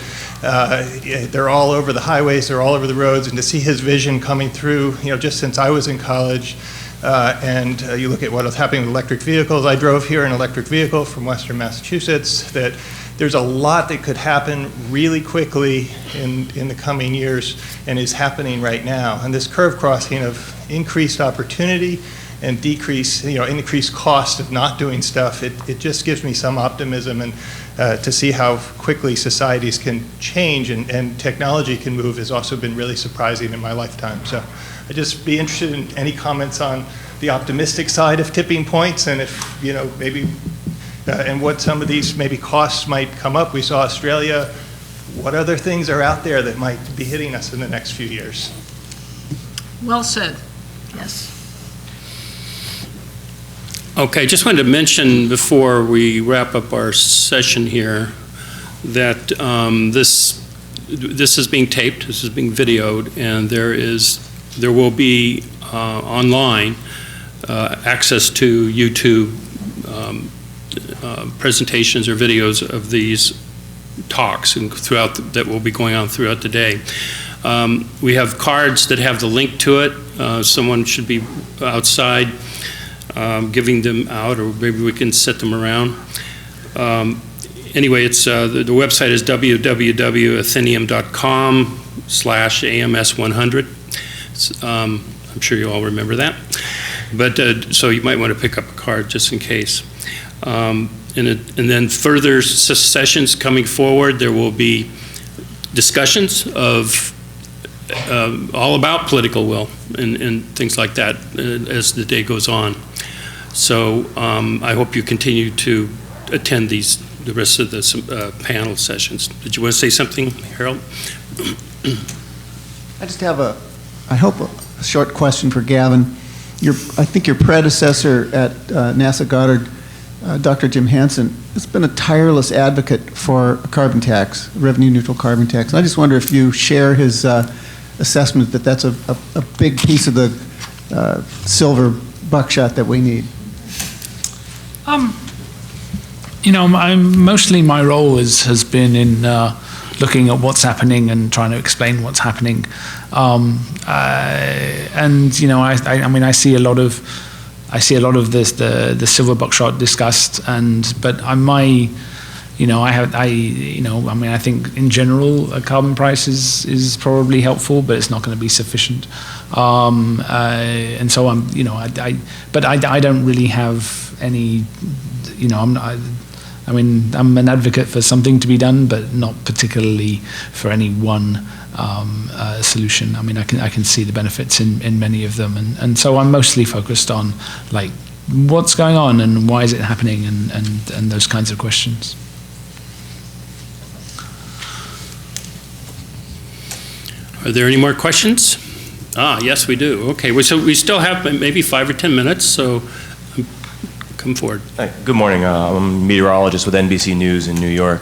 they're all over the highways, they're all over the roads, and to see his vision coming through, just since I was in college, and you look at what was happening with electric vehicles. I drove here in an electric vehicle from Western Massachusetts, that there's a lot that could happen really quickly in the coming years and is happening right now. And this curve crossing of increased opportunity and increased cost of not doing stuff, it just gives me some optimism, and to see how quickly societies can change and technology can move has also been really surprising in my lifetime. So I'd just be interested in any comments on the optimistic side of tipping points, and if, maybe, and what some of these maybe costs might come up. We saw Australia. What other things are out there that might be hitting us in the next few years? Well said. Yes. Okay, just wanted to mention before we wrap up our session here that this is being taped, this is being videoed, and there will be online access to YouTube presentations or videos of these talks and that will be going on throughout the day. We have cards that have the link to it. Someone should be outside giving them out, or maybe we can set them around. Anyway, it's the website is www.athenium.com/AMS100. I'm sure you all remember that. But so you might want to pick up a card just in case. And then further sessions coming forward, there will be discussions of all about political will and things like that as the day goes on. So I hope you continue to attend the rest of the panel sessions. Did you want to say something, Harold? I just have a short question for Gavin. I think your predecessor at NASA Goddard, Dr. Jim Hansen, has been a tireless advocate for a carbon tax, a revenue-neutral carbon tax. And I just wonder if you share his assessment that that's a big piece of the silver buckshot that we need. Mostly my role has been in looking at what's happening and trying to explain what's happening. And you know, I mean, I see a lot of this, the silver buckshot discussed, but I think in general a carbon price is probably helpful, but it's not going to be sufficient. And so I'm don't really have any, you know, I'm an advocate for something to be done, but not particularly for any one solution. I mean, I can see the benefits in many of them, and so I'm mostly focused on like what's going on and why is it happening and those kinds of questions. Are there any more questions? Yes, we do. Okay, so we still have maybe 5 or 10 minutes, so come forward. Hi, good morning. I'm a meteorologist with NBC News in New York.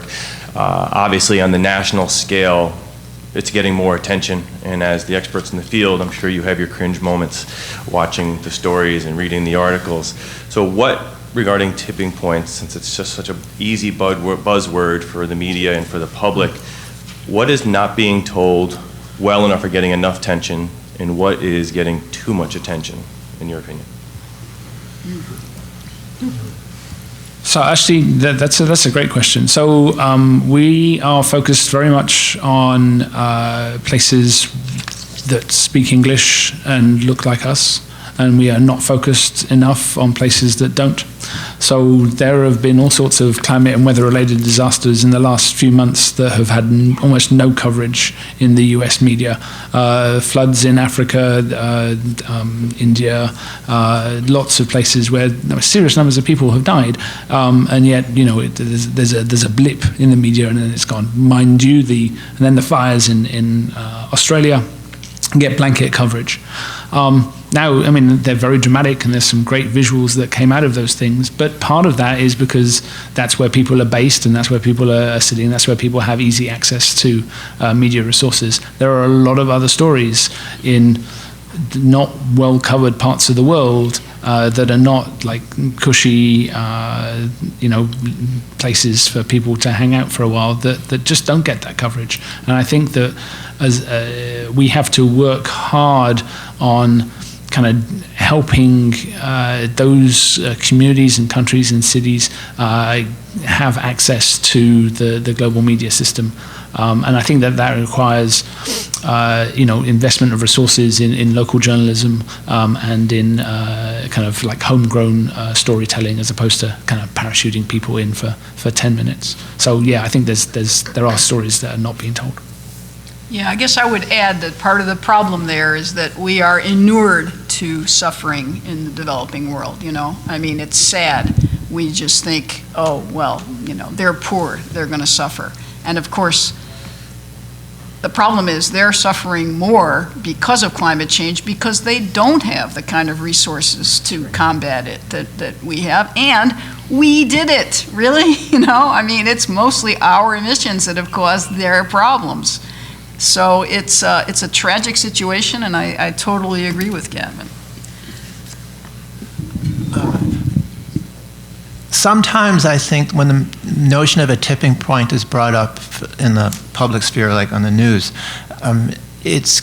Obviously, on the national scale, it's getting more attention, and as the experts in the field, I'm sure you have your cringe moments watching the stories and reading the articles. So what, regarding tipping points, since it's just such an easy buzzword for the media and for the public, what is not being told well enough or getting enough attention, and what is getting too much attention, in your opinion? So actually, that's a great question. So we are focused very much on places that speak English and look like us, and we are not focused enough on places that don't. So there have been all sorts of climate and weather-related disasters in the last few months that have had almost no coverage in the US media. Floods in Africa, India, lots of places where serious numbers of people have died, and yet, you know, there's a blip in the media and then it's gone. Mind you, and then the fires in Australia get blanket coverage. Now, I mean, they're very dramatic and there's some great visuals that came out of those things, but part of that is because that's where people are based and that's where people are sitting, that's where people have easy access to media resources. There are a lot of other stories in not well-covered parts of the world that are not like cushy, places for people to hang out for a while that just don't get that coverage. And I think that as we have to work hard on kind of helping those communities and countries and cities have access to the global media system. And I think that requires, investment of resources in local journalism and in kind of like homegrown storytelling, as opposed to kind of parachuting people in for 10 minutes. So yeah, I think there are stories that are not being told. Yeah, I guess I would add that part of the problem there is that we are inured to suffering in the developing world, you know? I mean, it's sad. We just think, oh, well, you know, they're poor, they're going to suffer. And of course, the problem is they're suffering more because of climate change because they don't have the kind of resources to combat it that we have. And we did it, really, you know? I mean, it's mostly our emissions that have caused their problems. So it's a tragic situation, and I totally agree with Gavin. Sometimes I think when the notion of a tipping point is brought up in the public sphere, like on the news, it's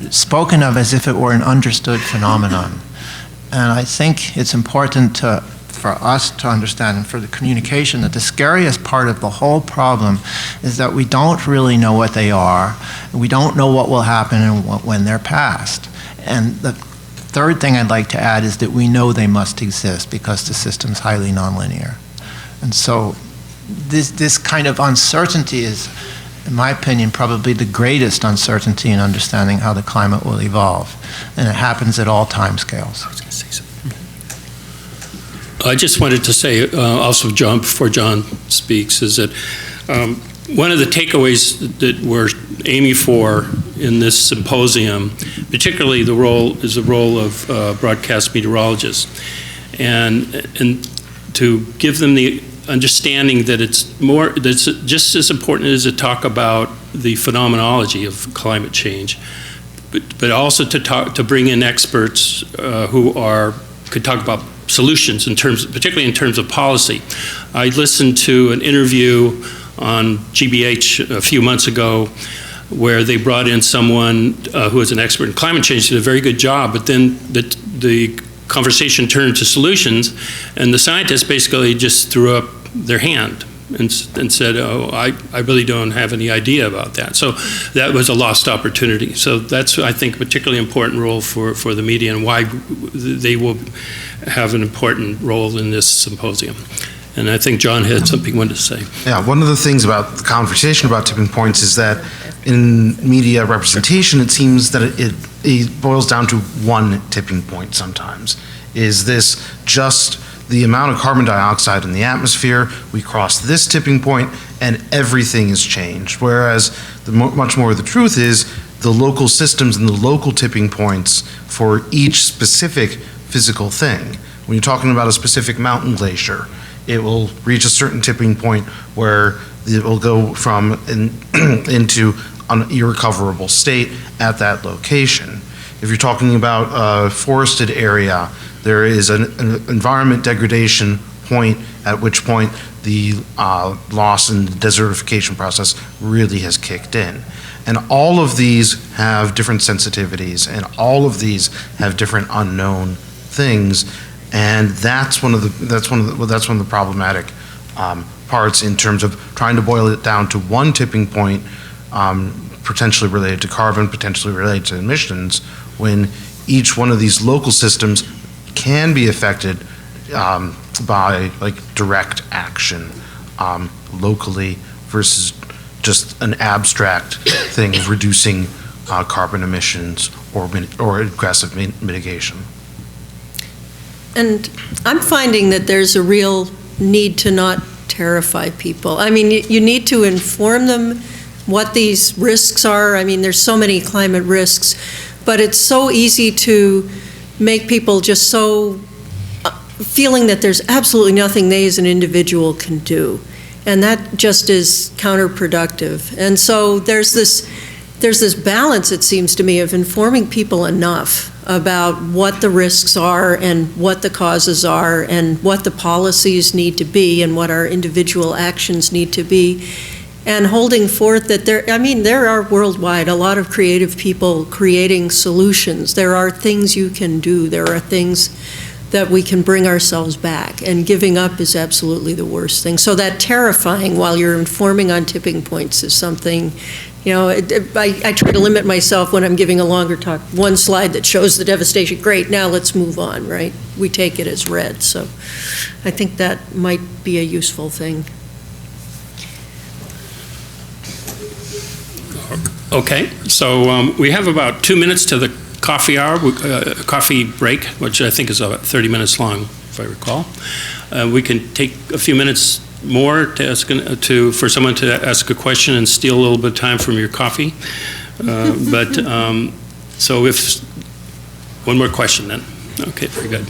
spoken of as if it were an understood phenomenon. And I think it's important for us to understand and for the communication that the scariest part of the whole problem is that we don't really know what they are. We don't know what will happen and when they're passed. And the third thing I'd like to add is that we know they must exist because the system's highly nonlinear. And so this kind of uncertainty is, in my opinion, probably the greatest uncertainty in understanding how the climate will evolve. And it happens at all time scales. I was going to say something. I just wanted to say, also, John, before John speaks, is that one of the takeaways that we're aiming for in this symposium, particularly the role of broadcast meteorologists, and to give them the understanding that that's just as important as to talk about the phenomenology of climate change, but also to bring in experts who could talk about solutions particularly in terms of policy. I listened to an interview on GBH a few months ago, where they brought in someone who was an expert in climate change, did a very good job, but then the conversation turned to solutions, and the scientists basically just threw up their hand and said, oh, I really don't have any idea about that. So that was a lost opportunity. So that's, I think, a particularly important role for the media, and why they will have an important role in this symposium. And I think John had something he wanted to say. Yeah, one of the things about the conversation about tipping points is that in media representation, it seems that it boils down to one tipping point sometimes. Is this just the amount of carbon dioxide in the atmosphere? We cross this tipping point and everything is changed. Whereas much more of the truth is the local systems and the local tipping points for each specific physical thing. When you're talking about a specific mountain glacier, it will reach a certain tipping point where it will go from into an irrecoverable state at that location. If you're talking about a forested area, there is an environment degradation point at which point the loss and desertification process really has kicked in. And all of these have different sensitivities, and all of these have different unknown things. And that's one of the problematic parts in terms of trying to boil it down to one tipping point, potentially related to carbon, potentially related to emissions, when each one of these local systems can be affected by direct action locally versus just an abstract thing of reducing carbon emissions or aggressive mitigation. And I'm finding that there's a real need to not terrify people. I mean, you need to inform them what these risks are. I mean, there's so many climate risks, but it's so easy to make people just so feeling that there's absolutely nothing they as an individual can do. And that just is counterproductive. And so there's this balance, it seems to me, of informing people enough about what the risks are and what the causes are and what the policies need to be and what our individual actions need to be, and holding forth that there are worldwide a lot of creative people creating solutions. There are things you can do. There are things that we can bring ourselves back, and giving up is absolutely the worst thing. So that terrifying while you're informing on tipping points is something, I try to limit myself when I'm giving a longer talk. One slide that shows the devastation, great, now let's move on, right? We take it as read. So I think that might be a useful thing. Okay, so we have about 2 minutes to the coffee hour, coffee break, which I think is about 30 minutes long, if I recall. We can take a few minutes more to for someone to ask a question and steal a little bit of time from your coffee. So if one more question then. Okay, very good.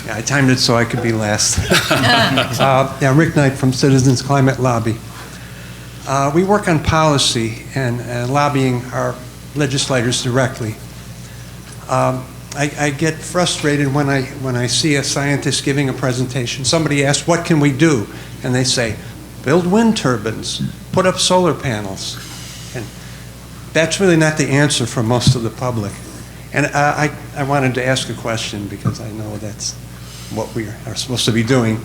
Yeah, I timed it so I could be last. Rick Knight from Citizens Climate Lobby. We work on policy and lobbying our legislators directly. I get frustrated when I see a scientist giving a presentation. Somebody asks, what can we do? And they say, build wind turbines, put up solar panels. And that's really not the answer for most of the public. And I wanted to ask a question because I know that's what we are supposed to be doing.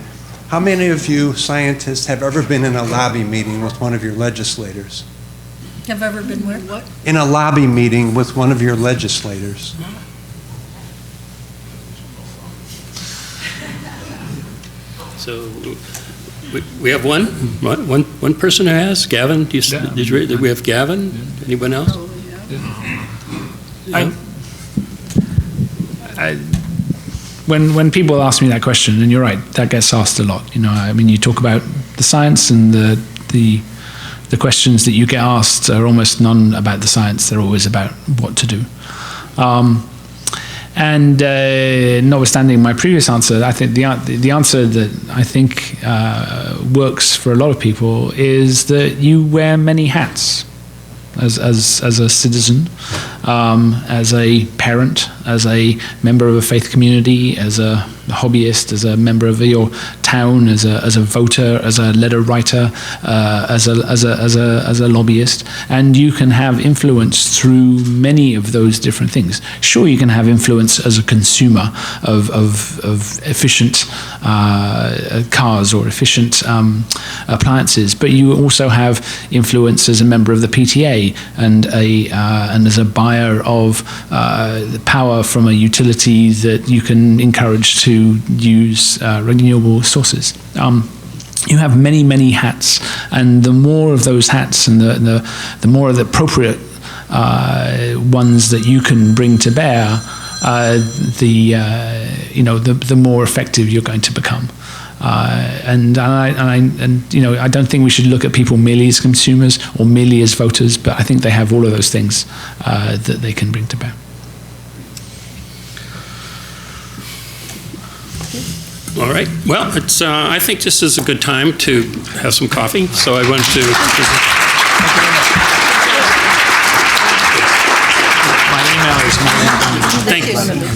How many of you scientists have ever been in a lobby meeting with one of your legislators? Have ever been where? What? In a lobby meeting with one of your legislators. So we have one person who has. Gavin, did we have Gavin? Anyone else? When people ask me that question, and you're right, that gets asked a lot. I mean, you talk about the science, and the questions that you get asked are almost none about the science. They're always about what to do. And notwithstanding my previous answer, I think the answer that I think works for a lot of people is that you wear many hats as a citizen, as a parent, as a member of a faith community, as a hobbyist, as a member of your town, as a voter, as a letter writer, as a lobbyist, and you can have influence through many of those different things. Sure, you can have influence as a consumer of efficient cars or efficient appliances, but you also have influence as a member of the PTA and as a buyer of the power from a utility that you can encourage to use renewable sources. You have many, many hats, and the more of those hats and the more of the appropriate ones that you can bring to bear, the more effective you're going to become. I don't think we should look at people merely as consumers or merely as voters, but I think they have all of those things that they can bring to bear. All right. Well, I think this is a good time to have some coffee. So I want to. My email is Thank you.